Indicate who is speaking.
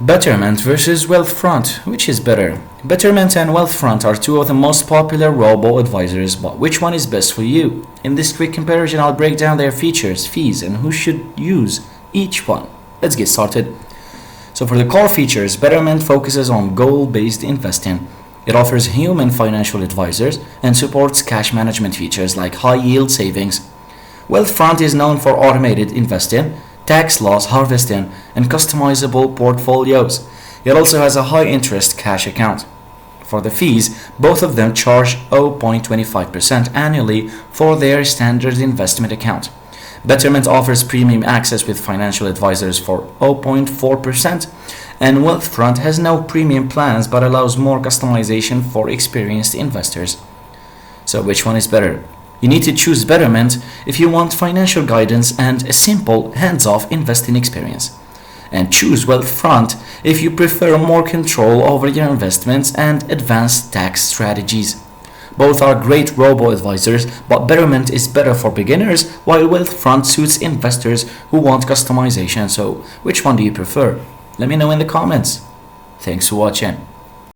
Speaker 1: Betterment versus Wealthfront. Which is better? Betterment and Wealthfront are two of the most popular robo-advisors, but which one is best for you? In this quick comparison, I'll break down their features, fees, and who should use each one. Let's get started. So for the core features, Betterment focuses on goal-based investing. It offers human financial advisors and supports cash management features like high-yield savings. Wealthfront is known for automated investing, tax loss harvesting, and customizable portfolios. It also has a high-interest cash account. For the fees, both of them charge 0.25% annually for their standard investment account. Betterment offers premium access with financial advisors for 0.4%, and Wealthfront has no premium plans but allows more customization for experienced investors. So which one is better? You need to choose Betterment if you want financial guidance and a simple, hands-off investing experience. And choose Wealthfront if you prefer more control over your investments and advanced tax strategies. Both are great robo-advisors, but Betterment is better for beginners, while Wealthfront suits investors who want customization. So, which one do you prefer? Let me know in the comments. Thanks for watching.